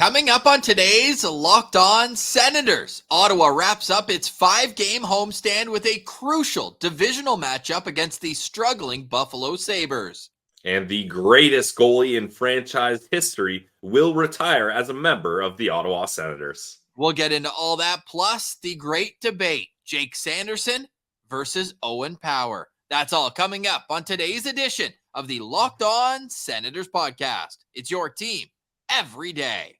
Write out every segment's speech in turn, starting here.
Coming up on today's Locked On Senators, Ottawa wraps up its 5-game homestand with a crucial divisional matchup against the struggling Buffalo Sabres. And the greatest goalie in franchise history will retire as a member of the Ottawa Senators. We'll get into all that, plus the great debate, Jake Sanderson versus Owen Power. That's all coming up on today's edition of the Locked On Senators podcast. It's your team every day.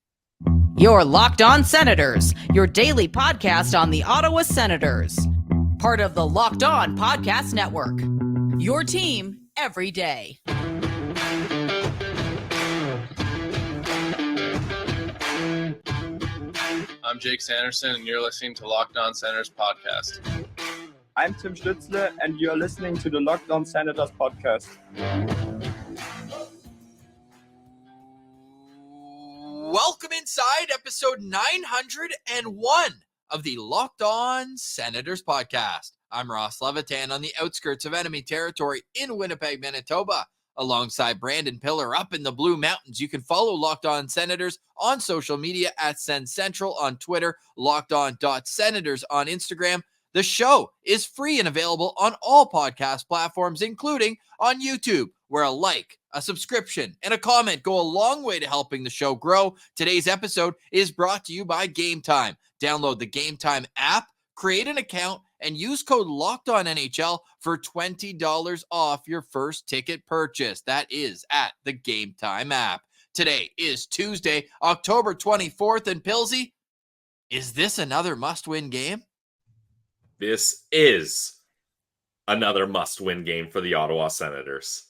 You're Locked On Senators, your daily podcast on the Ottawa Senators. Part of the Locked On Podcast Network. Your team every day. I'm Jake Sanderson, and you're listening to Locked On Senators podcast. I'm Tim Stützle, and you're listening to the Locked On Senators podcast. Welcome inside episode 901 of the Locked On Senators podcast. I'm Ross Levitan on the outskirts of enemy territory in Winnipeg, Manitoba, alongside Brandon Piller up in the Blue Mountains. You can follow Locked On Senators on social media at Sens Central on Twitter, lockedon.senators on Instagram. The show is free and available on all podcast platforms, including on YouTube, where a like, a subscription, and a comment go a long way to helping the show grow. Today's episode is brought to you by Game Time. Download the Game Time app, create an account, and use code LOCKEDONNHL for $20 off your first ticket purchase. That is at the Game Time app. Today is Tuesday, October 24th, and Pilsy, is this another must-win game? This is another must-win game for the Ottawa Senators.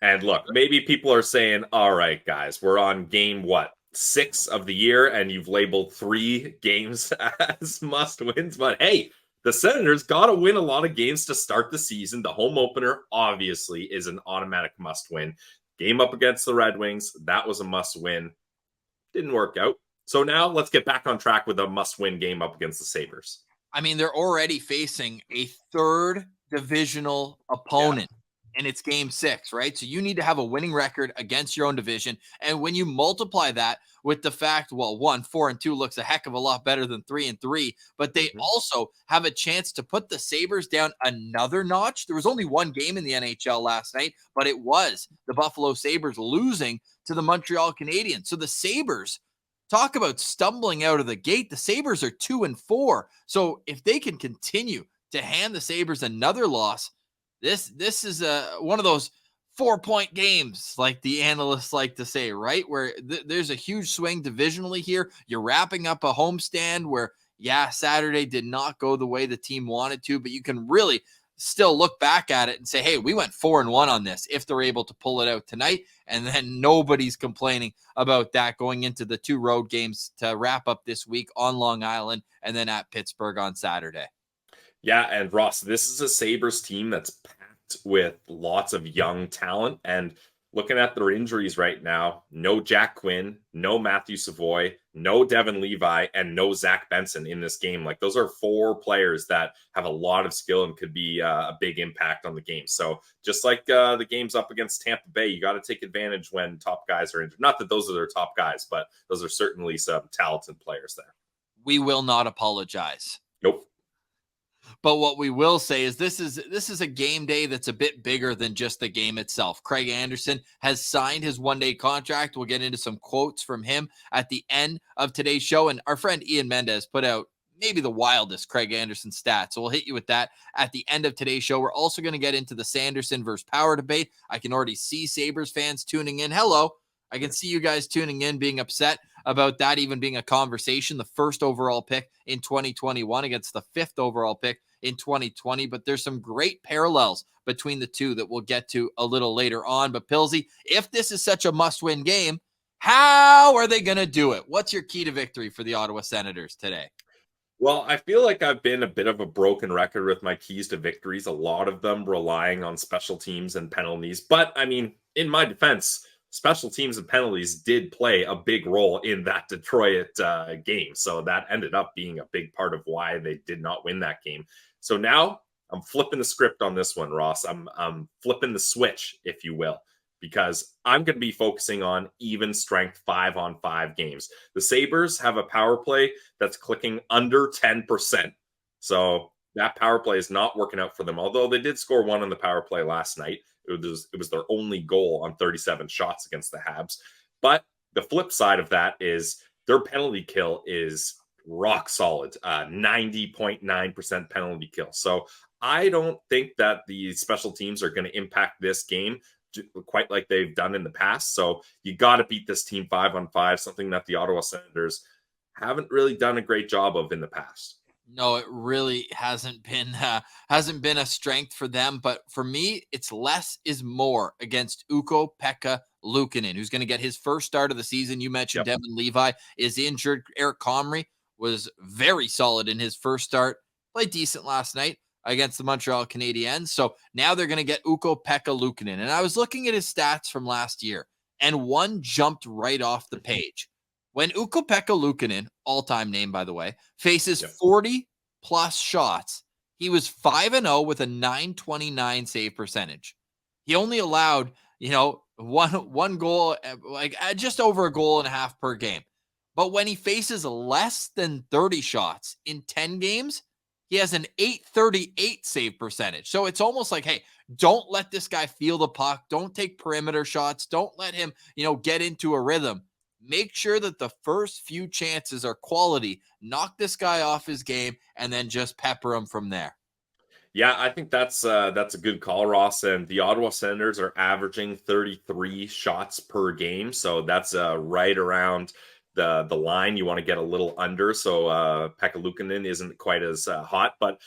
And look, maybe people are saying, all right, guys, we're on game, 6 of the year, and you've labeled 3 games as must-wins. But hey, the Senators got to win a lot of games to start the season. The home opener, obviously, is an automatic must-win. Game up against the Red Wings, that was a must-win. Didn't work out. So now let's get back on track with a must-win game up against the Sabres. I mean, they're already facing a third divisional opponent. Yeah. And it's game 6, right? So you need to have a winning record against your own division. And when you multiply that with the fact, 4-2 looks a heck of a lot better than 3-3, but they also have a chance to put the Sabres down another notch. There was only one game in the NHL last night, but it was the Buffalo Sabres losing to the Montreal Canadiens. So the Sabres, talk about stumbling out of the gate. The Sabres are 2-4. So if they can continue to hand the Sabres another loss, This is one of those 4-point games, like the analysts like to say, right? Where there's a huge swing divisionally here. You're wrapping up a homestand where, Saturday did not go the way the team wanted to, but you can really still look back at it and say, hey, we went 4-1 on this if they're able to pull it out tonight. And then nobody's complaining about that going into the 2 road games to wrap up this week on Long Island and then at Pittsburgh on Saturday. Yeah, and Ross, this is a Sabres team that's packed with lots of young talent. And looking at their injuries right now, no Jack Quinn, no Matthew Savoy, no Devin Levi, and no Zach Benson in this game. Like, those are 4 players that have a lot of skill and could be a big impact on the game. So just like the games up against Tampa Bay, you got to take advantage when top guys are injured. Not that those are their top guys, but those are certainly some talented players there. We will not apologize. Nope. But what we will say is this is a game day that's a bit bigger than just the game itself. Craig Anderson has signed his 1-day contract. We'll get into some quotes from him at the end of today's show. And our friend Ian Mendez put out maybe the wildest Craig Anderson stats. So we'll hit you with that at the end of today's show. We're also going to get into the Sanderson versus Power debate. I can already see Sabres fans tuning in. Hello. I can see you guys tuning in, being upset about that even being a conversation. The first overall pick in 2021 against the 5th overall pick in 2020. But there's some great parallels between the two that we'll get to a little later on. But Pilsy, if this is such a must-win game, how are they going to do it? What's your key to victory for the Ottawa Senators today? Well, I feel like I've been a bit of a broken record with my keys to victories, a lot of them relying on special teams and penalties. But, I mean, in my defense, special teams and penalties did play a big role in that Detroit game. So that ended up being a big part of why they did not win that game. So now I'm flipping the script on this one, Ross. I'm flipping the switch, if you will, because I'm going to be focusing on even strength 5-on-5 games. The Sabres have a power play that's clicking under 10%. So that power play is not working out for them, although they did score one on the power play last night. It was their only goal on 37 shots against the Habs. But the flip side of that is their penalty kill is rock solid, 90.9% penalty kill. So I don't think that the special teams are going to impact this game quite like they've done in the past. So you got to beat this team 5-on-5, something that the Ottawa Senators haven't really done a great job of in the past. No, it really hasn't been a strength for them. But for me, it's less is more against Ukko-Pekka Luukkonen, who's going to get his first start of the season. You mentioned Devin Levi is injured. Eric Comrie was very solid in his first start. Played decent last night against the Montreal Canadiens. So now they're going to get Ukko-Pekka Luukkonen. And I was looking at his stats from last year, and one jumped right off the page. When Ukko-Pekka Luukkonen, all-time name, by the way, faces 40-plus shots, he was 5-0 with a .929 save percentage. He only allowed, one goal, like just over a goal and a half per game. But when he faces less than 30 shots in 10 games, he has an .838 save percentage. So it's almost like, hey, don't let this guy feel the puck. Don't take perimeter shots. Don't let him, get into a rhythm. Make sure that the first few chances are quality. Knock this guy off his game and then just pepper him from there. Yeah, I think that's a good call, Ross. And the Ottawa Senators are averaging 33 shots per game. So that's right around the line. You want to get a little under. So Pekka Luukkonen isn't quite as hot. But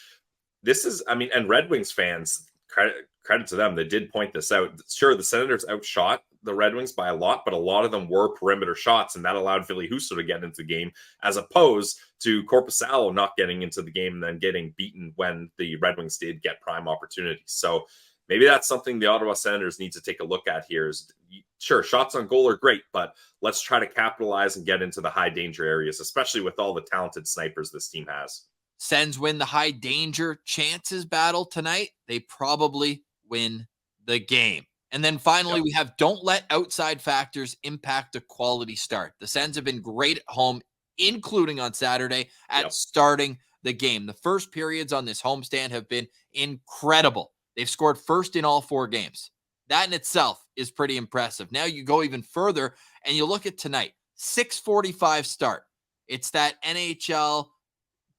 this is, and Red Wings fans, credit to them, they did point this out. Sure, the Senators outshot the Red Wings by a lot, but a lot of them were perimeter shots, and that allowed Ville Husso to get into the game, as opposed to Korpisalo not getting into the game and then getting beaten when the Red Wings did get prime opportunities. So maybe that's something the Ottawa Senators need to take a look at here. Is, sure, shots on goal are great, but let's try to capitalize and get into the high danger areas, especially with all the talented snipers this team has. Sens win the high danger chances battle tonight. They probably win the game. And then finally, we have don't let outside factors impact a quality start. The Sens have been great at home, including on Saturday, at starting the game. The first periods on this homestand have been incredible. They've scored first in all 4 games. That in itself is pretty impressive. Now you go even further and you look at tonight, 6:45 start. It's that NHL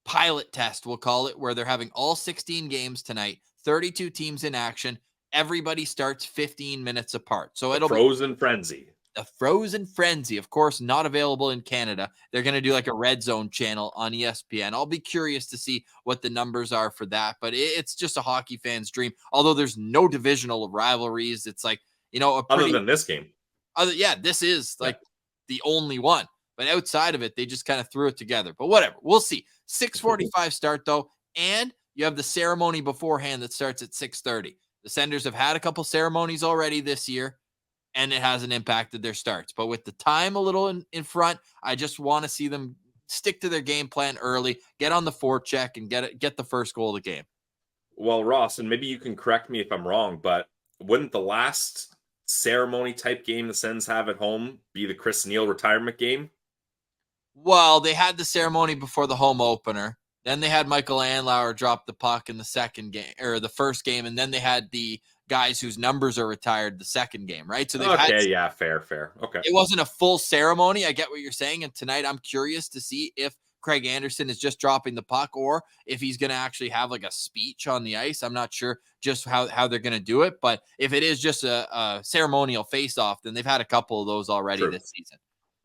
pilot test, we'll call it, where they're having all 16 games tonight, 32 teams in action. Everybody starts 15 minutes apart. So it'll Frozen Frenzy. The Frozen Frenzy, of course, not available in Canada. They're going to do like a Red Zone channel on ESPN. I'll be curious to see what the numbers are for that, but it's just a hockey fan's dream. Although there's no divisional rivalries. It's like, other than this game. This is like the only one. But outside of it, they just kind of threw it together. But whatever, we'll see. 6:45 start, though, and you have the ceremony beforehand that starts at 6:30. The Senators have had a couple ceremonies already this year, and it hasn't impacted their starts. But with the time a little in front, I just want to see them stick to their game plan early, get on the forecheck, and get the first goal of the game. Well, Ross, and maybe you can correct me if I'm wrong, but wouldn't the last ceremony type game the Sens have at home be the Chris Neil retirement game? Well, they had the ceremony before the home opener. Then they had Michael Andlauer drop the puck in the second game or the first game, and then they had the guys whose numbers are retired the second game, right? So they've fair. Okay. It wasn't a full ceremony. I get what you're saying. And tonight I'm curious to see if Craig Anderson is just dropping the puck or if he's going to actually have like a speech on the ice. I'm not sure just how they're going to do it. But if it is just a ceremonial face-off, then they've had a couple of those already this season.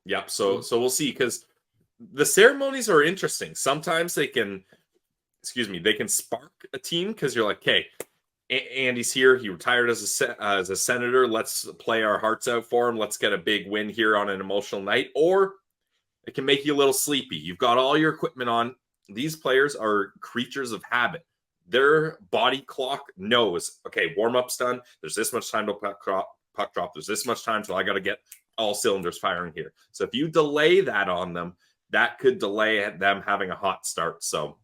Yep. So we'll see, because the ceremonies are interesting. Sometimes they can spark a team because you're like, hey, Andy's here. He retired as a Senator. Let's play our hearts out for him. Let's get a big win here on an emotional night. Or it can make you a little sleepy. You've got all your equipment on. These players are creatures of habit. Their body clock knows, okay, warm-up's done. There's this much time to puck drop. There's this much time till I got to get all cylinders firing here. So if you delay that on them, that could delay them having a hot start. So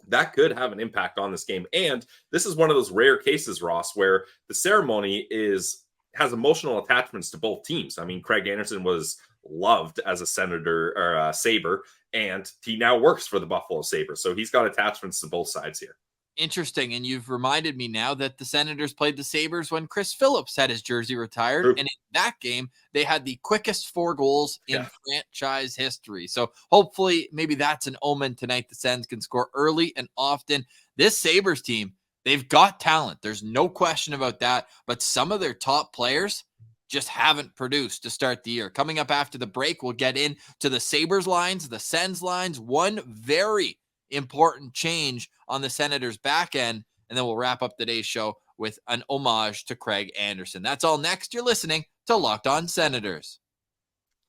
that could have an impact on this game. And this is one of those rare cases, Ross, where the ceremony is has emotional attachments to both teams. I mean, Craig Anderson was loved as a Senator or a Sabre, and he now works for the Buffalo Sabres. So he's got attachments to both sides here. Interesting. And you've reminded me now that the Senators played the Sabres when Chris Phillips had his jersey retired. True. And in that game, they had the quickest 4 goals in franchise history. So hopefully, maybe that's an omen tonight. The Sens can score early and often. This Sabres team, they've got talent. There's no question about that. But some of their top players just haven't produced to start the year. Coming up after the break, we'll get into the Sabres lines, the Sens lines, one very important change on the Senators back end, and then we'll wrap up today's show with an homage to Craig Anderson. That's all next. You're listening to Locked On Senators.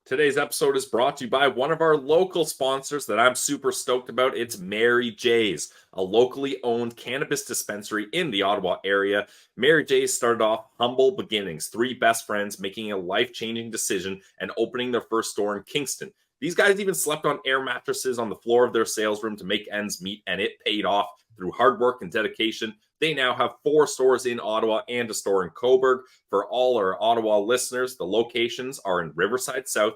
Today's episode is brought to you by one of our local sponsors that I'm super stoked about. It's Mary J's, a locally owned cannabis dispensary in the Ottawa area. Mary J's started off humble beginnings, 3 best friends making a life-changing decision and opening their first store in Kingston. These guys even slept on air mattresses on the floor of their sales room to make ends meet, and it paid off through hard work and dedication. They now have 4 stores in Ottawa and a store in Cobourg. For all our Ottawa listeners, the locations are in Riverside South,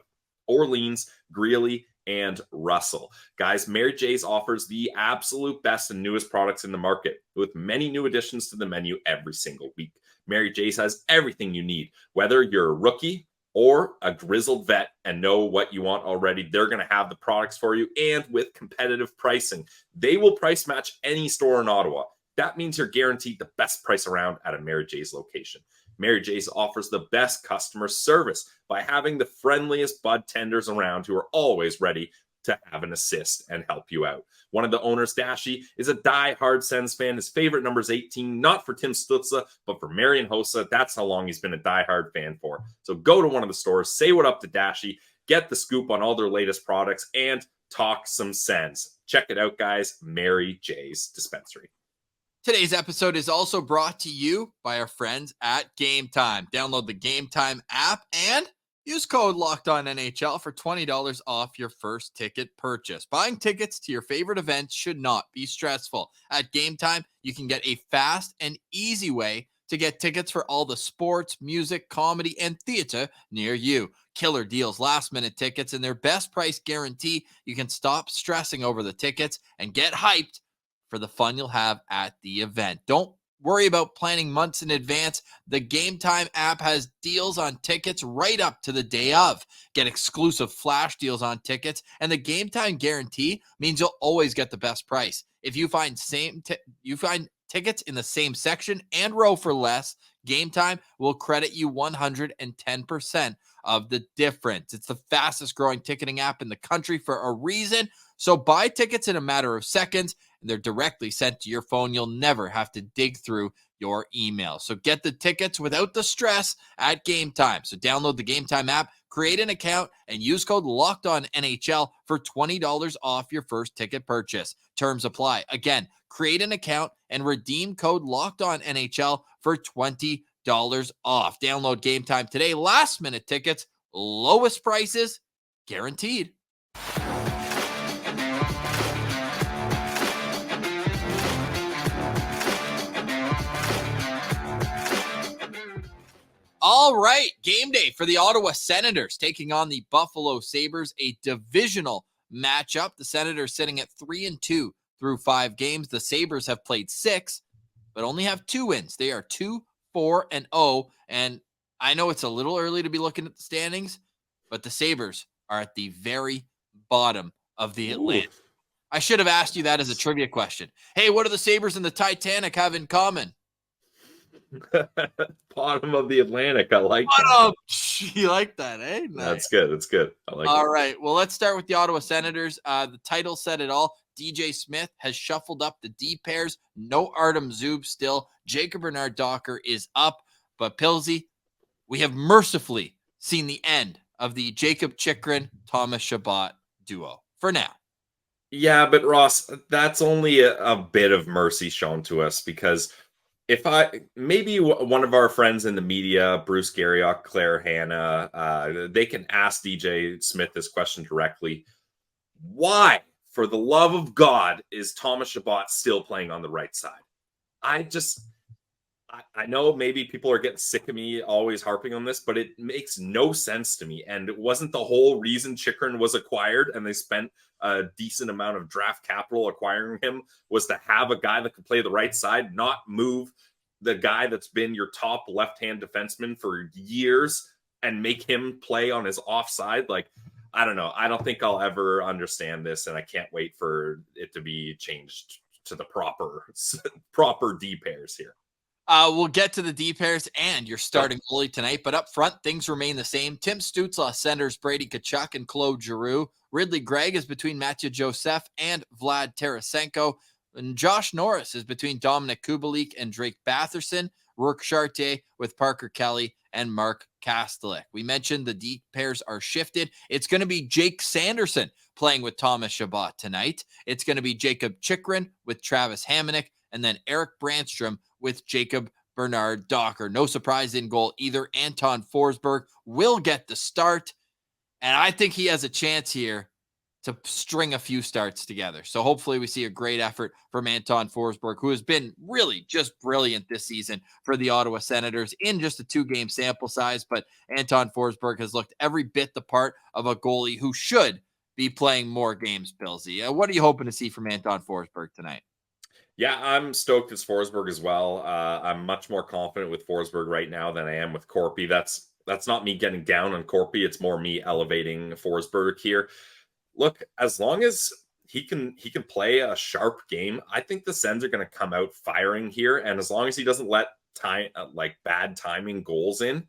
Orleans, Greeley, and Russell. Guys, Mary J's offers the absolute best and newest products in the market, with many new additions to the menu every single week. Mary J's has everything you need, whether you're a rookie or a grizzled vet and know what you want already. They're going to have the products for you, and with competitive pricing. They will price match any store in Ottawa. That means you're guaranteed the best price around at a Mary J's location. Mary J's offers the best customer service by having the friendliest bud tenders around who are always ready to have an assist and help you out. One of the owners, Dashi, is a die-hard Sens fan. His favorite number is 18, not for Tim Stützle, but for Marian Hossa. That's how long he's been a die-hard fan for. So go to one of the stores, say what up to Dashi, get the scoop on all their latest products, and talk some Sens. Check it out, guys. Mary J's Dispensary. Today's episode is also brought to you by our friends at Game Time. Download the Game Time app and use code LOCKEDONNHL for $20 off your first ticket purchase. Buying tickets to your favorite events should not be stressful. At Game Time, you can get a fast and easy way to get tickets for all the sports, music, comedy, and theater near you. Killer deals, last-minute tickets, and their best price guarantee. You can stop stressing over the tickets and get hyped for the fun you'll have at the event. Don't worry about planning months in advance. The Game Time app has deals on tickets right up to the day of. Get exclusive flash deals on tickets, and the Game Time guarantee means you'll always get the best price. If you find tickets in the same section and row for less, Game Time will credit you 110% of the difference. It's the fastest growing ticketing app in the country for a reason. So buy tickets in a matter of seconds, and they're directly sent to your phone. You'll never have to dig through your email. So get the tickets without the stress at Game Time. So download the Game Time app, create an account, and use code LOCKEDONNHL for $20 off your first ticket purchase. Terms apply. Again, create an account and redeem code LOCKEDONNHL for $20 off. Download Game Time today. Last minute tickets, lowest prices guaranteed. All right, game day for the Ottawa Senators taking on the Buffalo Sabres, a divisional matchup. The Senators sitting at 3-2 through 5 games. The Sabres have played 6, but only have 2 wins. They are 2-4-0, and I know it's a little early to be looking at the standings, but the Sabres are at the very bottom of the Atlantic. I should have asked you that as a trivia question. Hey, what do the Sabres and the Titanic have in common? Bottom of the Atlantic. I like that. You like that, eh? Nice. That's good. That's good. I like it. All right. Well, let's start with the Ottawa Senators. The title said it all. DJ Smith has shuffled up the D pairs. No Artem Zub still. Jacob Bernard Docker is up. But Pilsy, we have mercifully seen the end of the Jacob Chychrun, Thomas Chabot duo for now. Yeah, but Ross, that's only a bit of mercy shown to us, because maybe one of our friends in the media, Bruce Garriock, Claire Hanna, they can ask DJ Smith this question directly. Why, for the love of God, is Thomas Chabot still playing on the right side? I know maybe people are getting sick of me always harping on this, but it makes no sense to me. And it wasn't the whole reason Chikrin was acquired and they spent a decent amount of draft capital acquiring him was to have a guy that could play the right side, not move the guy that's been your top left-hand defenseman for years and make him play on his offside. Like, I don't know. I don't think I'll ever understand this, and I can't wait for it to be changed to the proper D pairs here. We'll get to the D pairs and your starting goalie tonight, but up front, things remain the same. Tim Stützle centers Brady Tkachuk and Claude Giroux. Ridley Gregg is between Matthew Joseph and Vlad Tarasenko. And Josh Norris is between Dominic Kubalik and Drake Batherson. Rourke Chartier with Parker Kelly and Mark Kastelik. We mentioned the D pairs are shifted. It's going to be Jake Sanderson playing with Thomas Chabot tonight. It's going to be Jacob Chikrin with Travis Hamonic, and then Eric Brandstrom with Jacob Bernard Docker. No surprise in goal either. Anton Forsberg will get the start, and I think he has a chance here to string a few starts together. So hopefully we see a great effort from Anton Forsberg, who has been really just brilliant this season for the Ottawa Senators in just a 2-game sample size. But Anton Forsberg has looked every bit the part of a goalie who should be playing more games, Billsy. What are you hoping to see from Anton Forsberg tonight? Yeah, I'm stoked as Forsberg as well. I'm much more confident with Forsberg right now than I am with Corpy. That's not me getting down on Corpy. It's more me elevating Forsberg here. Look, as long as he can play a sharp game, I think the Sens are going to come out firing here. And as long as he doesn't let bad timing goals in,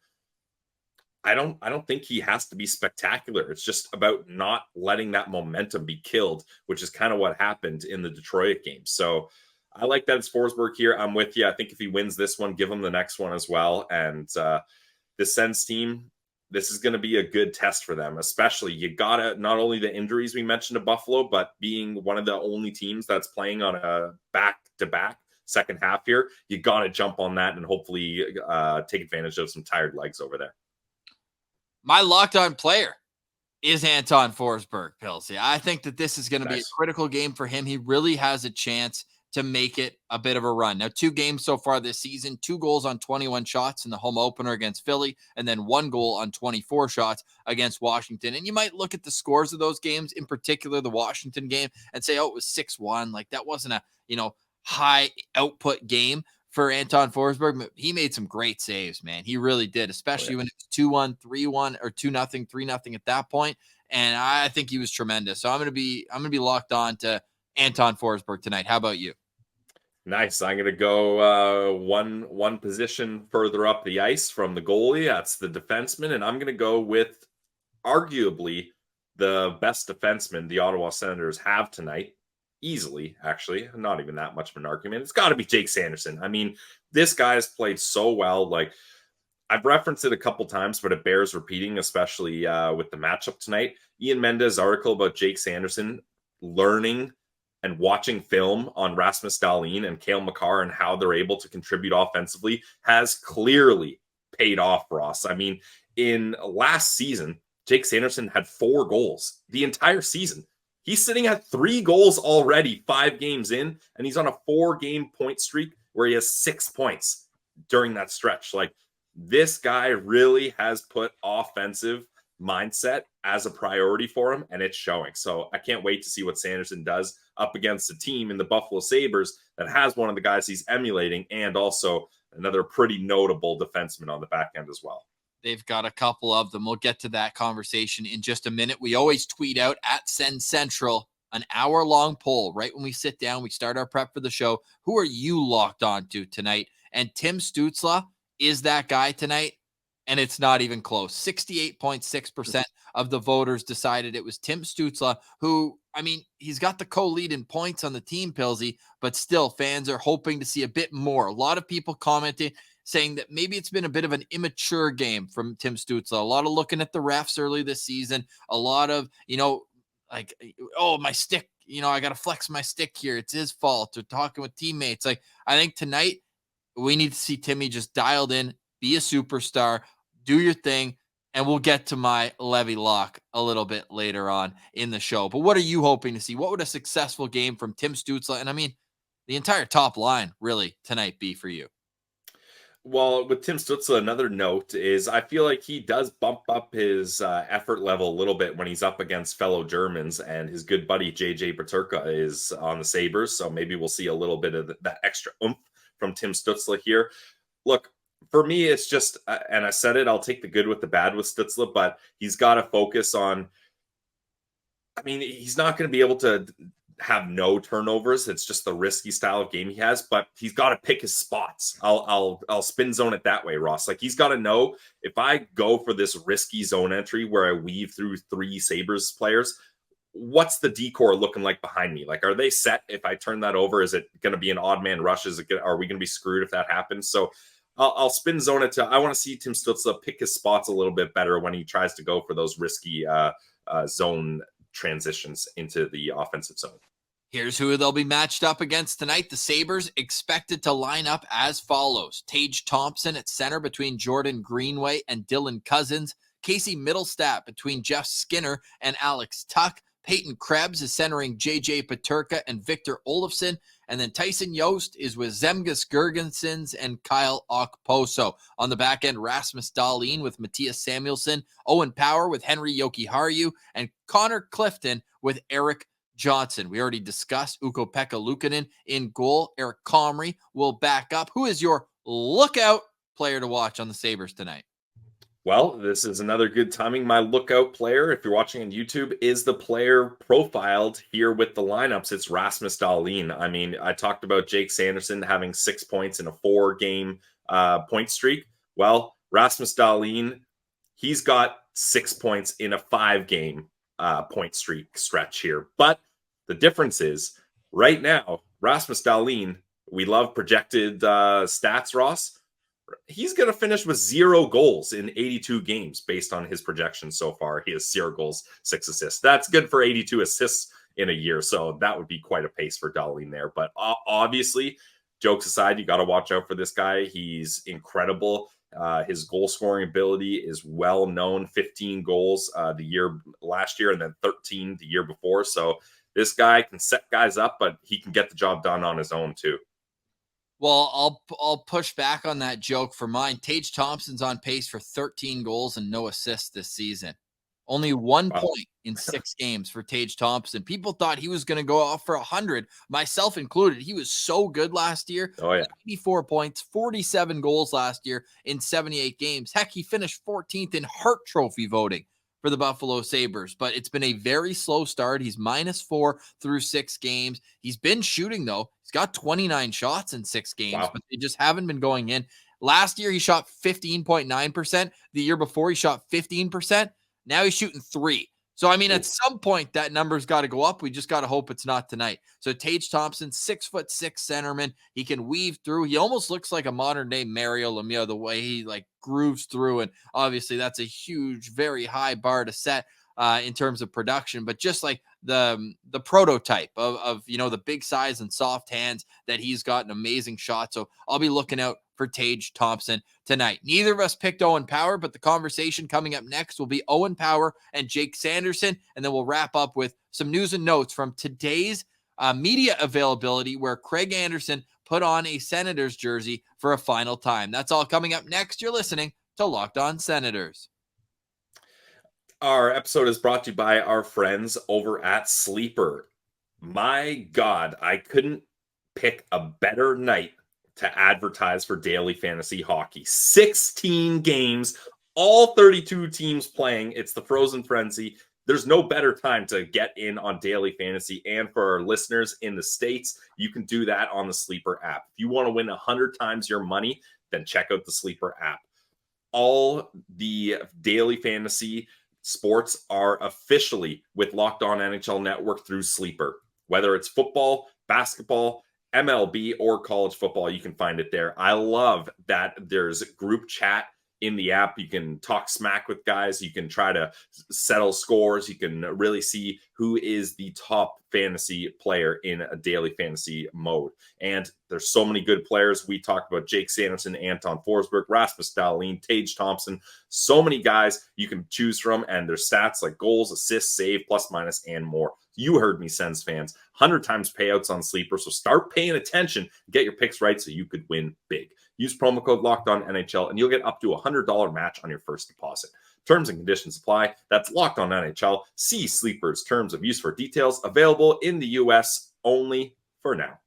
I don't think he has to be spectacular. It's just about not letting that momentum be killed, which is kind of what happened in the Detroit game. So I like that it's Forsberg here. I'm with you. I think if he wins this one, give him the next one as well. And the Sens team, this is going to be a good test for them, especially you got to not only the injuries we mentioned to Buffalo, but being one of the only teams that's playing on a back-to-back second half here, you got to jump on that and hopefully take advantage of some tired legs over there. My locked-on player is Anton Forsberg, Pilsy. I think that this is going to be a critical game for him. He really has a chance to make it a bit of a run. Now, 2 games so far this season, 2 goals on 21 shots in the home opener against Philly, and then 1 goal on 24 shots against Washington. And you might look at the scores of those games, in particular the Washington game, and say, oh, it was 6-1. Like, that wasn't a, high output game for Anton Forsberg. He made some great saves, man. He really did, especially when it was 2-1, 3-1, or 2-0, 3-0 at that point. And I think he was tremendous. So I'm gonna be locked on to Anton Forsberg tonight. How about you? Nice. I'm going to go one position further up the ice from the goalie. That's the defenseman. And I'm going to go with arguably the best defenseman the Ottawa Senators have tonight. Easily, actually. Not even that much of an argument. It's got to be Jake Sanderson. I mean, this guy has played so well. Like, I've referenced it a couple times, but it bears repeating, especially with the matchup tonight. Ian Mendes' article about Jake Sanderson learning and watching film on Rasmus Dahlin and Cale Makar and how they're able to contribute offensively has clearly paid off, Ross. I mean, in last season, Jake Sanderson had 4 goals the entire season. He's sitting at 3 goals already, 5 games in, and he's on a 4-game point streak where he has 6 points during that stretch. Like, this guy really has put offensive mindset as a priority for him, and it's showing. So I can't wait to see what Sanderson does up against a team in the Buffalo Sabres that has one of the guys he's emulating and also another pretty notable defenseman on the back end as well. They've got a couple of them. We'll get to that conversation in just a minute. We always tweet out at Send Central an hour-long poll right when we sit down. We start our prep for the show. Who are you locked on to tonight? And Tim Stützle is that guy tonight, and it's not even close. 68.6% of the voters decided it was Tim Stützle, who, I mean, he's got the co-lead in points on the team, Pilsy, but still fans are hoping to see a bit more. A lot of people commenting, saying that maybe it's been a bit of an immature game from Tim Stützle. A lot of looking at the refs early this season. A lot of, like, oh, my stick, I got to flex my stick here. It's his fault. Or talking with teammates. Like, I think tonight we need to see Timmy just dialed in, be a superstar, do your thing, and we'll get to my Levy lock a little bit later on in the show. But what are you hoping to see? What would a successful game from Tim Stützle, and I mean, the entire top line really tonight be for you? Well, with Tim Stützle, another note is I feel like he does bump up his effort level a little bit when he's up against fellow Germans, and his good buddy JJ Peterka is on the Sabres, so maybe we'll see a little bit of that extra oomph from Tim Stützle here. Look, for me, it's just, and I said it, I'll take the good with the bad with Stützle, but he's got to focus on, I mean, he's not going to be able to have no turnovers. It's just the risky style of game he has, but he's got to pick his spots. I'll spin zone it that way, Ross. Like, he's got to know, if I go for this risky zone entry where I weave through 3 Sabres players, what's the decor looking like behind me? Like, are they set? If I turn that over, is it going to be an odd man rush? Are we going to be screwed if that happens? So I'll spin zone it to, I want to see Tim Stützle pick his spots a little bit better when he tries to go for those risky zone transitions into the offensive zone. Here's who they'll be matched up against tonight. The Sabres expected to line up as follows. Tage Thompson at center between Jordan Greenway and Dylan Cousins. Casey Middlestat between Jeff Skinner and Alex Tuck. Peyton Krebs is centering JJ Peterka and Victor Olofsson. And then Tyson Yost is with Zemgus Girgensons and Kyle Okposo. On the back end, Rasmus Dahlin with Matthias Samuelsson, Owen Power with Henry Jokiharju, and Connor Clifton with Eric Johnson. We already discussed Ukko-Pekka Luukkonen in goal. Eric Comrie will back up. Who is your lookout player to watch on the Sabres tonight? Well, this is another good timing. My lookout player, if you're watching on YouTube, is the player profiled here with the lineups. It's Rasmus Dahlin. I mean, I talked about Jake Sanderson having 6 points in a 4-game point streak. Well, Rasmus Dahlin, he's got 6 points in a 5-game point streak stretch here. But the difference is, right now, Rasmus Dahlin, we love projected stats, Ross. He's going to finish with 0 goals in 82 games based on his projections so far. He has 0 goals, 6 assists. That's good for 82 assists in a year. So that would be quite a pace for Dahlin there. But obviously, jokes aside, you got to watch out for this guy. He's incredible. His goal scoring ability is well known. 15 goals last year, and then 13 the year before. So this guy can set guys up, but he can get the job done on his own too. Well, I'll push back on that joke for mine. Tage Thompson's on pace for 13 goals and no assists this season. Only 1 point in 6 games for Tage Thompson. People thought he was going to go off for 100, myself included. He was so good last year. Oh, yeah. 84 points, 47 goals last year in 78 games. Heck, he finished 14th in Hart Trophy voting for the Buffalo Sabres, but it's been a very slow start. He's -4 through 6 games. He's been shooting, though. He's got 29 shots in 6 games, but they just haven't been going in. Last year, he shot 15.9%. The year before, he shot 15%. Now he's shooting 3. So, I mean, at some point, that number's got to go up. We just got to hope it's not tonight. So, Tage Thompson, 6'6" centerman. He can weave through. He almost looks like a modern-day Mario Lemieux, the way he, grooves through. And obviously, that's a huge, very high bar to set in terms of production. But just like the prototype of the big size and soft hands that he's got an amazing shot. So, I'll be looking out for Tage Thompson tonight. Neither of us picked Owen Power, but the conversation coming up next will be Owen Power and Jake Sanderson, and then we'll wrap up with some news and notes from today's media availability, where Craig Anderson put on a Senators jersey for a final time. That's all coming up next. You're listening to Locked On Senators. Our episode is brought to you by our friends over at Sleeper. My God, I couldn't pick a better night to advertise for daily fantasy hockey. 16 games, all 32 teams playing. It's the Frozen Frenzy. There's no better time to get in on daily fantasy. And for our listeners in the States, you can do that on the Sleeper app. If you want to win 100 times your money, then check out the Sleeper app. All the daily fantasy sports are officially with Locked On NHL Network through Sleeper. Whether it's football, basketball, MLB, or college football, you can find it there. I love that there's group chat in the app. You can talk smack with guys. You can try to settle scores. You can really see who is the top fantasy player in a daily fantasy mode. And there's so many good players. We talked about Jake Sanderson, Anton Forsberg, Rasmus Dahlin, Tage Thompson, so many guys you can choose from, and their stats like goals, assists, save, plus, minus, and more. You heard me, Sens fans. 100 times payouts on Sleeper, so start paying attention. Get your picks right so you could win big. Use promo code LOCKEDONNHL, and you'll get up to a $100 match on your first deposit. Terms and conditions apply. That's LOCKEDONNHL. See Sleeper's terms of use for details. Available in the U.S. only for now.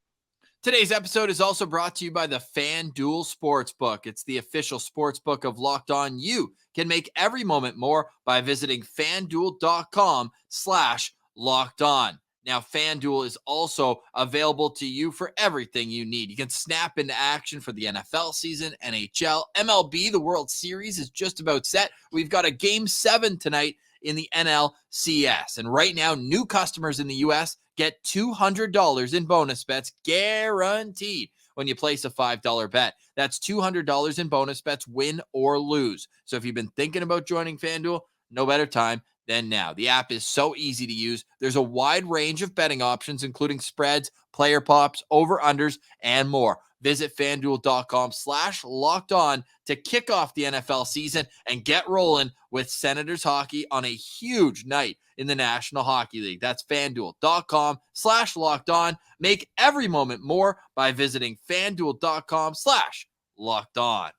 Today's episode is also brought to you by the FanDuel Sportsbook. It's the official sportsbook of Locked On. You can make every moment more by visiting FanDuel.com/Locked On. Now, FanDuel is also available to you for everything you need. You can snap into action for the NFL season, NHL, MLB. The World Series is just about set. We've got a Game 7 tonight in the NLCS. And right now, new customers in the U.S. get $200 in bonus bets guaranteed when you place a $5 bet. That's $200 in bonus bets, win or lose. So if you've been thinking about joining FanDuel, no better time than now. The app is so easy to use. There's a wide range of betting options, including spreads, player props, over-unders, and more. Visit FanDuel.com/LockedOn to kick off the NFL season and get rolling with Senators hockey on a huge night in the National Hockey League. That's FanDuel.com/LockedOn. Make every moment more by visiting FanDuel.com/LockedOn.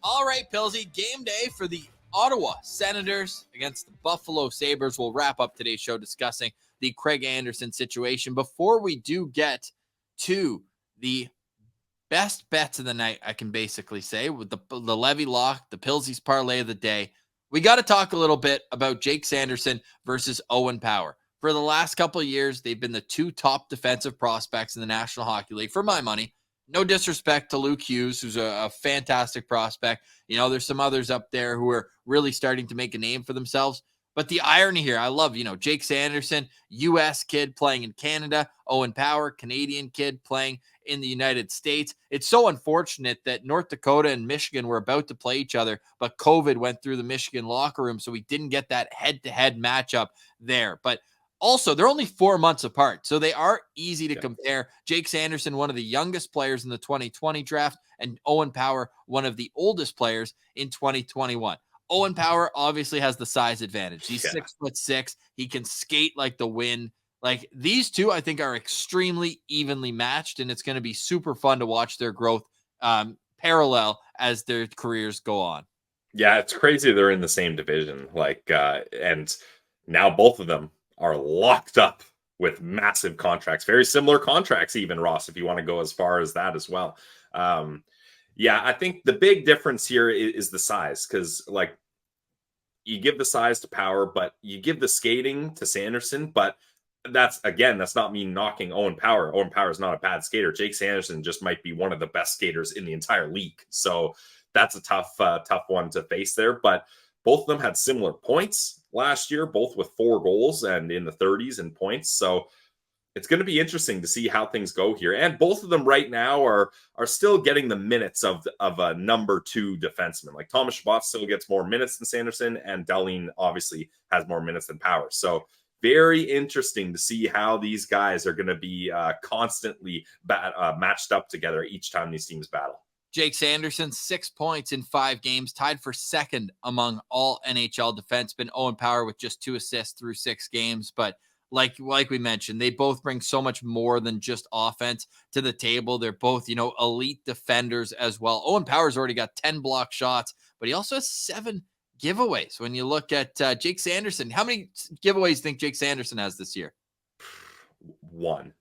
All right, Pilsy, game day for the Ottawa Senators against the Buffalo Sabres. We'll wrap up today's show discussing the Craig Anderson situation. Before we do get to the best bets of the night, I can basically say, with the Levy lock, the Pilsy's parlay of the day, we got to talk a little bit about Jake Sanderson versus Owen Power. For the last couple of years, they've been the two top defensive prospects in the National Hockey League, for my money. No disrespect to Luke Hughes, who's a fantastic prospect. You know, there's some others up there who are really starting to make a name for themselves. But the irony here, I love, Jake Sanderson, U.S. kid playing in Canada, Owen Power, Canadian kid playing in the United States. It's so unfortunate that North Dakota and Michigan were about to play each other, but COVID went through the Michigan locker room, so we didn't get that head-to-head matchup there. But also, they're only 4 months apart, so they are easy to compare. Jake Sanderson, one of the youngest players in the 2020 draft, and Owen Power, one of the oldest players in 2021. Owen Power obviously has the size advantage. He's 6'6". He can skate like the wind. Like, these two, I think, are extremely evenly matched, and it's going to be super fun to watch their growth parallel as their careers go on. Yeah, it's crazy they're in the same division. And now both of them are locked up with massive contracts, very similar contracts, even, Ross, if you want to go as far as that as well. I think the big difference here is the size, because you give the size to Power, but you give the skating to Sanderson. But that's not me knocking Owen Power. Owen Power is not a bad skater. Jake Sanderson just might be one of the best skaters in the entire league. So that's a tough one to face there. But both of them had similar points last year, both with 4 goals and in the 30s in points. So it's going to be interesting to see how things go here. And both of them right now are still getting the minutes of a number 2 defenseman. Like, Thomas Chabot still gets more minutes than Sanderson, and Dahlin obviously has more minutes than Power. So very interesting to see how these guys are going to be constantly matched up together each time these teams battle. Jake Sanderson, 6 points in 5 games, tied for second among all NHL defensemen. Owen Power with just 2 assists through 6 games. But like we mentioned, they both bring so much more than just offense to the table. They're both, elite defenders as well. Owen Power's already got 10 block shots, but he also has 7 giveaways. When you look at Jake Sanderson, how many giveaways do you think Jake Sanderson has this year? 1.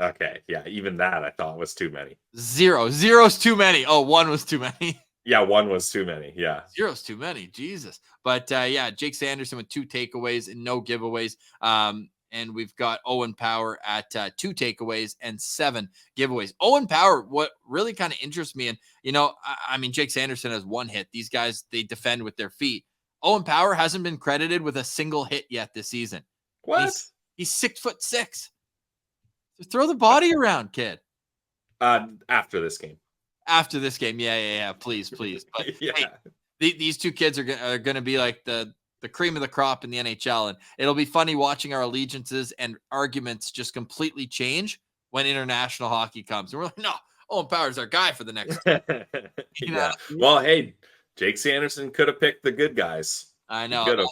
Okay, yeah, even that I thought was too many. 0. 0's too many. Oh, 1 was too many. Yeah, 1 was too many. Yeah. 0's too many. Jesus. But Jake Sanderson with 2 takeaways and no giveaways. And we've got Owen Power at 2 takeaways and 7 giveaways. Owen Power, what really kind of interests me, and Jake Sanderson has 1 hit. These guys, they defend with their feet. Owen Power hasn't been credited with a single hit yet this season. What? He's 6'6". So throw the body around, kid. After this game. After this game, yeah. Please. But hey, these two kids are going to be like the cream of the crop in the NHL, and it'll be funny watching our allegiances and arguments just completely change when international hockey comes. And we're like, no, Owen Power's our guy for the next. Yeah. Well, hey, Jake Sanderson could have picked the good guys. I know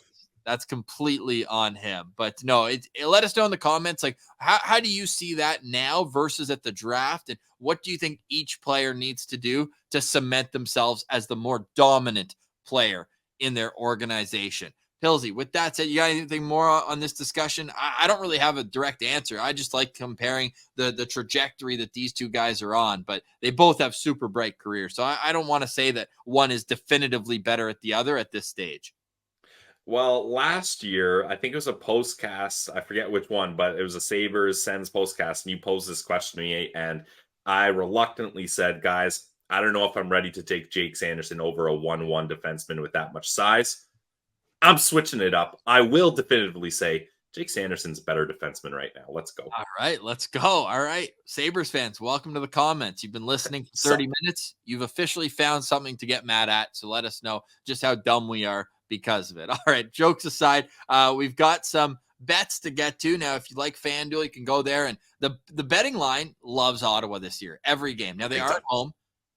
that's completely on him, but no, let us know in the comments, like how do you see that now versus at the draft, and what do you think each player needs to do to cement themselves as the more dominant player in their organization? Pilsy, with that said, you got anything more on this discussion? I don't really have a direct answer. I just like comparing the trajectory that these two guys are on, but they both have super bright careers. So I don't want to say that one is definitively better at the other at this stage. Well, last year, I think it was a postcast. I forget which one, but it was a Sabres Sens postcast. And you posed this question to me, and I reluctantly said, guys, I don't know if I'm ready to take Jake Sanderson over a 1-1 defenseman with that much size. I'm switching it up. I will definitively say Jake Sanderson's a better defenseman right now. Let's go. All right, let's go. All right, Sabres fans, welcome to the comments. You've been listening for 30 minutes. You've officially found something to get mad at, so let us know just how dumb we are because of it. All right, jokes aside, we've got some bets to get to. Now, if you like FanDuel, you can go there, and the betting line loves Ottawa this year, every game. Now, they are at home.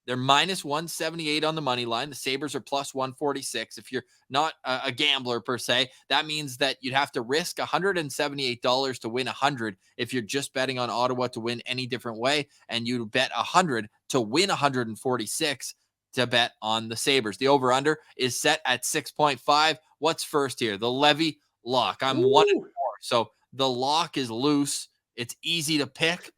They're minus 178 on the money line. The Sabres are plus 146. If you're not a gambler per se, that means that you'd have to risk $178 to win 100 if you're just betting on Ottawa to win any different way, and you bet 100 to win 146 to bet on the Sabres. The over-under is set at 6.5. What's first here? The Levy lock. I'm 1-4, so the lock is loose. It's easy to pick,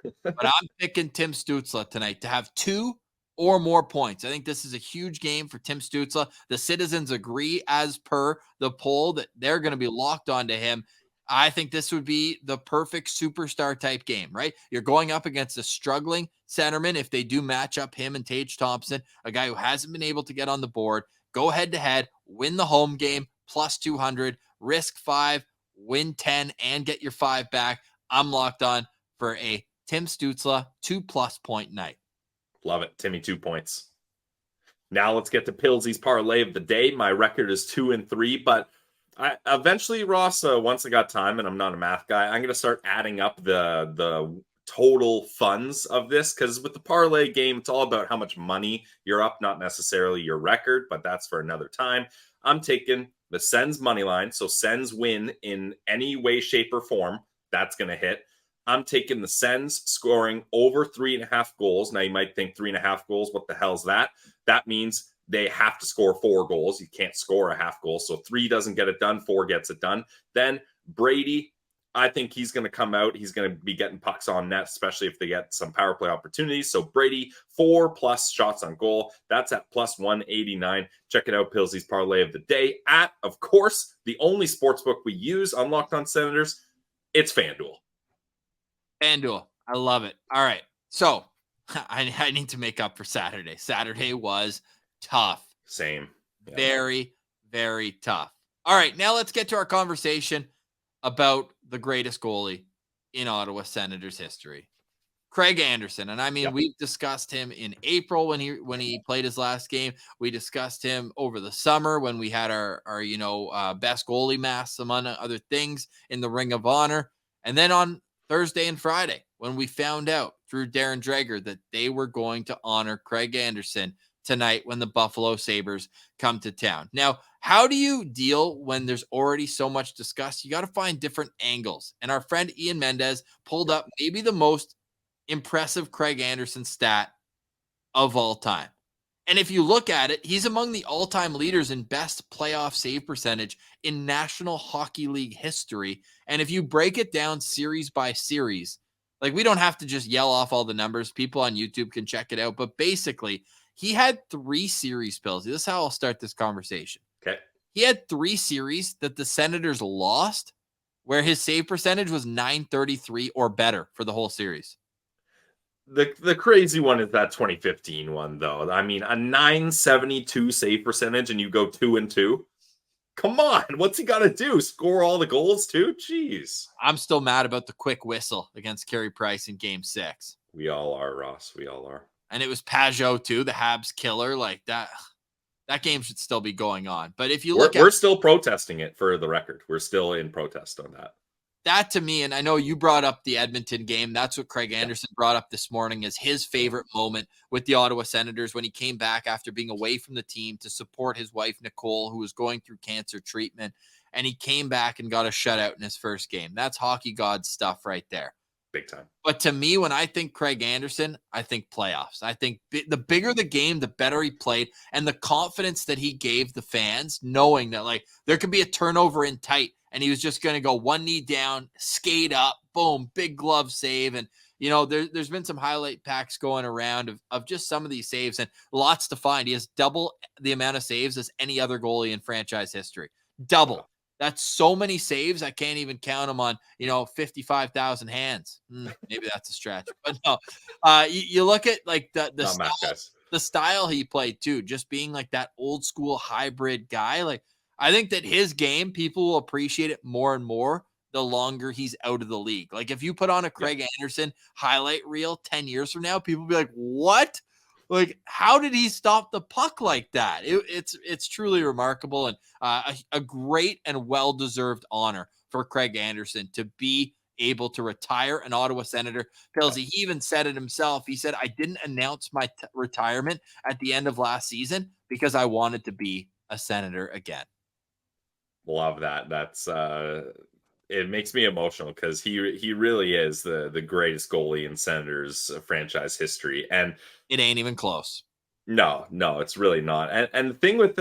but I'm picking Tim Stützle tonight to have 2 or more points. I think this is a huge game for Tim Stützle. The citizens agree, as per the poll, that they're going to be locked onto him. I think this would be the perfect superstar type game, right? You're going up against a struggling centerman if they do match up him and Tage Thompson, a guy who hasn't been able to get on the board. Go head to head, win the home game, plus 200, risk 5, win 10, and get your 5 back. I'm locked on for a Tim Stützle 2+ point night. Love it. Timmy, 2 points. Now let's get to Pilsy's parlay of the day. My record is 2-3, but I eventually, Ross, once I got time, and I'm not a math guy, I'm going to start adding up the total funds of this, because with the parlay game, it's all about how much money you're up, not necessarily your record, but that's for another time. I'm taking the Sens money line, so Sens win in any way, shape, or form. That's going to hit. I'm taking the Sens scoring over 3.5 goals. Now, you might think 3.5 goals, what the hell's that? That means they have to score 4 goals. You can't score a half goal. So 3 doesn't get it done, 4 gets it done. Then Brady, I think he's going to come out. He's going to be getting pucks on net, especially if they get some power play opportunities. So Brady, 4+ shots on goal. That's at plus 189. Check it out, Pilsy's parlay of the day at, of course, the only sportsbook we use on Locked On Senators. It's FanDuel. FanDuel. I love it. All right. So I need to make up for Saturday. Saturday was tough. Same. Yeah. Very, very tough. All right. Now let's get to our conversation about the greatest goalie in Ottawa Senators history, Craig Anderson. And I mean, we've discussed him in April when he played his last game. We discussed him over the summer when we had our best goalie mass, among other things, in the Ring of Honor. And then on Thursday and Friday, when we found out through Darren Dreger that they were going to honor Craig Anderson tonight when the Buffalo Sabres come to town. Now, how do you deal when there's already so much discussed? You got to find different angles. And our friend Ian Mendez pulled up maybe the most impressive Craig Anderson stat of all time. And if you look at it, he's among the all-time leaders in best playoff save percentage in National Hockey League history. And if you break it down series by series, like, we don't have to just yell off all the numbers. People on YouTube can check it out. But basically, he had 3 series, Pills. This is how I'll start this conversation. Okay. He had 3 series that the Senators lost where his save percentage was .933 or better for the whole series. The crazy one is that 2015 one, though. I mean, a .972 save percentage and you go 2-2. Come on, what's he got to do? Score all the goals too? Jeez. I'm still mad about the quick whistle against Carey Price in Game 6. We all are, Ross. We all are. And it was Pajot too, the Habs killer. Like that game should still be going on. But if you look We're still protesting it, for the record. We're still in protest on that. That to me, and I know you brought up the Edmonton game. That's what Craig Anderson brought up this morning as his favorite moment with the Ottawa Senators when he came back after being away from the team to support his wife, Nicole, who was going through cancer treatment. And he came back and got a shutout in his first game. That's hockey god stuff right there. Big time. But to me, when I think Craig Anderson, I think playoffs. I think the bigger the game, the better he played, and the confidence that he gave the fans, knowing that like there could be a turnover in tight, and he was just going to go one knee down, skate up, boom, big glove save. And, you know, there's been some highlight packs going around of just some of these saves and lots to find. He has double the amount of saves as any other goalie in franchise history. Double. That's so many saves. I can't even count them on, 55,000 hands. Maybe that's a stretch. But no, you look at like the style he played too, just being like that old school hybrid guy. Like, I think that his game, people will appreciate it more and more the longer he's out of the league. Like if you put on a Craig Anderson highlight reel 10 years from now, people will be like, what? Like, how did he stop the puck like that? It's truly remarkable and a great and well-deserved honor for Craig Anderson to be able to retire an Ottawa Senator. Pilsy, he even said it himself. He said, I didn't announce my retirement at the end of last season because I wanted to be a Senator again. Love that. That's it makes me emotional because he really is the greatest goalie in Senators franchise history, and it ain't even close. No, it's really not. And the thing with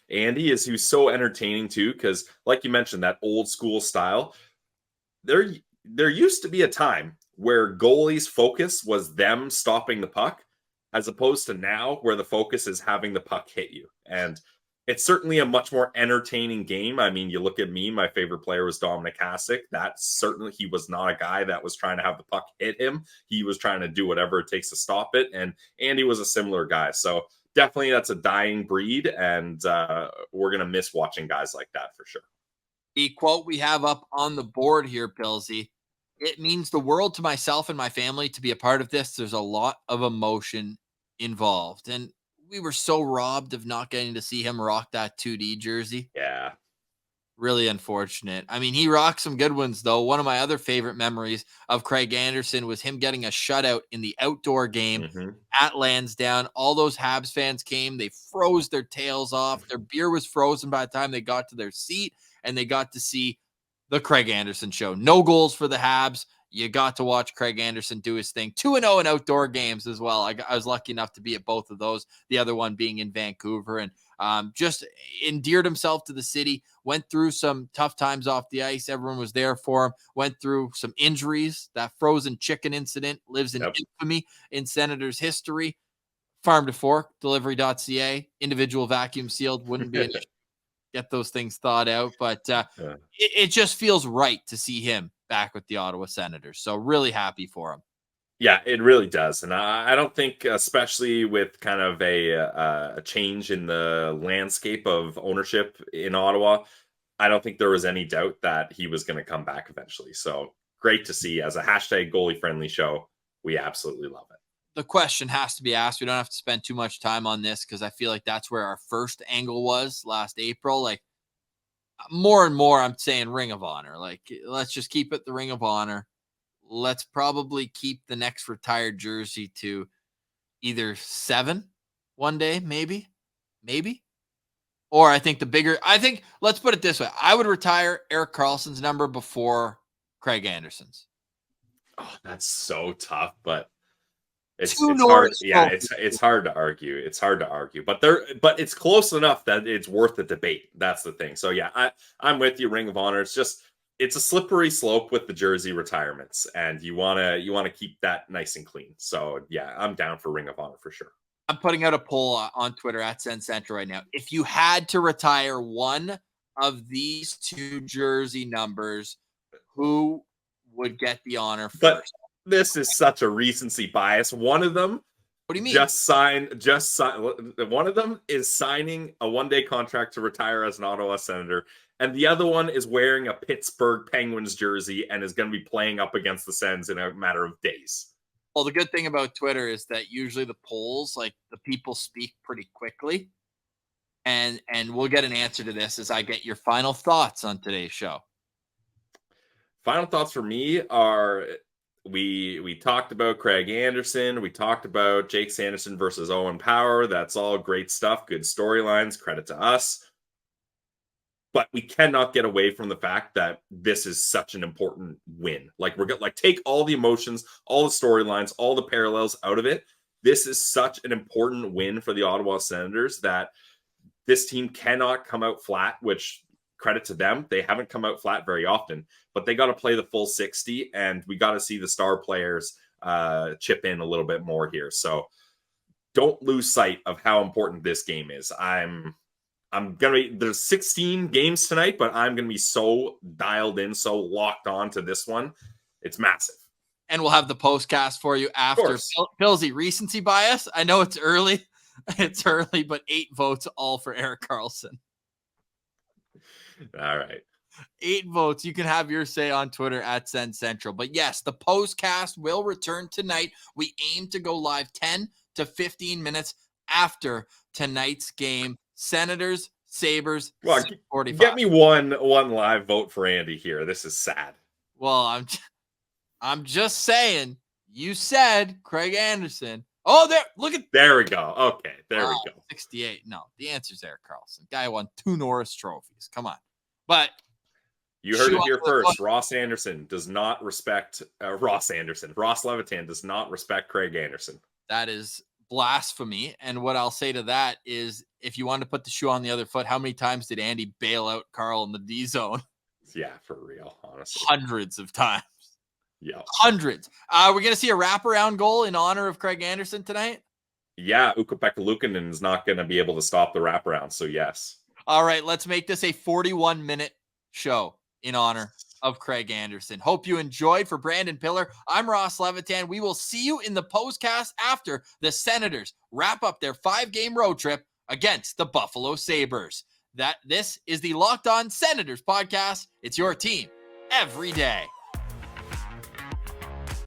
Andy is he's so entertaining too, because like you mentioned, that old school style. There used to be a time where goalies' focus was them stopping the puck, as opposed to now where the focus is having the puck hit you. And it's certainly a much more entertaining game. I mean, you look at me, my favorite player was Dominic Hasek. He was not a guy that was trying to have the puck hit him. He was trying to do whatever it takes to stop it. And Andy was a similar guy. So definitely that's a dying breed. And we're going to miss watching guys like that for sure. The quote we have up on the board here, Pilsy, it means the world to myself and my family to be a part of this. There's a lot of emotion involved. And we were so robbed of not getting to see him rock that 2D jersey. Yeah. Really unfortunate. I mean, he rocked some good ones, though. One of my other favorite memories of Craig Anderson was him getting a shutout in the outdoor game at Lansdowne. All those Habs fans came. They froze their tails off. Their beer was frozen by the time they got to their seat, and they got to see the Craig Anderson show. No goals for the Habs. You got to watch Craig Anderson do his thing. 2-0 in outdoor games as well. I was lucky enough to be at both of those, the other one being in Vancouver, and just endeared himself to the city, went through some tough times off the ice. Everyone was there for him, went through some injuries. That frozen chicken incident lives in infamy in Senators history. Farm to fork, delivery.ca, individual vacuum sealed, wouldn't be an issue. Get those things thought out, but it just feels right to see him back with the Ottawa Senators. So really happy for him. Yeah, it really does. And I don't think, especially with kind of a change in the landscape of ownership in Ottawa, I don't think there was any doubt that he was going to come back eventually. So great to see. As a hashtag goalie friendly show, we absolutely love it. The question has to be asked. We don't have to spend too much time on this because I feel like that's where our first angle was last April. Like, more and more, I'm saying Ring of Honor. Like, let's just keep it the Ring of Honor. Let's probably keep the next retired jersey to either 7 one day, maybe. Or I think let's put it this way. I would retire Erik Karlsson's number before Craig Anderson's. Oh, that's so tough, but it's hard. Yeah, it's hard to argue. It's hard to argue, but it's close enough that it's worth the debate. That's the thing. So yeah, I'm with you. Ring of Honor. It's a slippery slope with the jersey retirements, and you wanna keep that nice and clean. So yeah, I'm down for Ring of Honor for sure. I'm putting out a poll on Twitter at Sens Central right now. If you had to retire one of these 2 jersey numbers, who would get the honor first? But this is such a recency bias. One of them, what do you mean? Just sign. One of them is signing a 1-day contract to retire as an Ottawa Senator, and the other one is wearing a Pittsburgh Penguins jersey and is going to be playing up against the Sens in a matter of days. Well, the good thing about Twitter is that usually the polls, like the people speak pretty quickly. And we'll get an answer to this as I get your final thoughts on today's show. Final thoughts for me are we talked about Craig Anderson. We talked about Jake Sanderson versus Owen Power. That's all great stuff. Good storylines. Credit to us. But we cannot get away from the fact that this is such an important win. Like we're going take all the emotions, all the storylines, all the parallels out of it. This is such an important win for the Ottawa Senators that this team cannot come out flat, which credit to them. They haven't come out flat very often, but they got to play the full 60, and we got to see the star players chip in a little bit more here. So don't lose sight of how important this game is. There's 16 games tonight, but I'm going to be so dialed in, so locked on to this one. It's massive. And we'll have the postcast for you after. Pillsy, recency bias. I know it's early. It's early, but 8 votes all for Erik Karlsson. All right. 8 votes. You can have your say on Twitter at Sens Central. But yes, the postcast will return tonight. We aim to go live 10 to 15 minutes after tonight's game. Senators, Sabres, well, 45. Get me one live vote for Andy here. This is sad. Well, I'm just saying. You said Craig Anderson. Oh, there we go. Okay, there we go. 68. No, the answer's Erik Karlsson. Guy won 2 Norris trophies. Come on. But you heard it here first. Ross Anderson does not respect Ross Anderson. Ross Levitan does not respect Craig Anderson. That is blasphemy. And what I'll say to that is, if you want to put the shoe on the other foot, how many times did Andy bail out Carl in the D zone? Yeah, for real, honestly. Hundreds of times. Yeah. Hundreds. We're going to see a wraparound goal in honor of Craig Anderson tonight? Yeah, Ukko-Pekka Luukkonen is not going to be able to stop the wraparound, so yes. All right, let's make this a 41-minute show in honor of Craig Anderson. Hope you enjoyed. For Brandon Piller, I'm Ross Levitan. We will see you in the postcast after the Senators wrap up their 5-game road trip against the Buffalo Sabres. This is the Locked On Senators podcast. It's your team every day.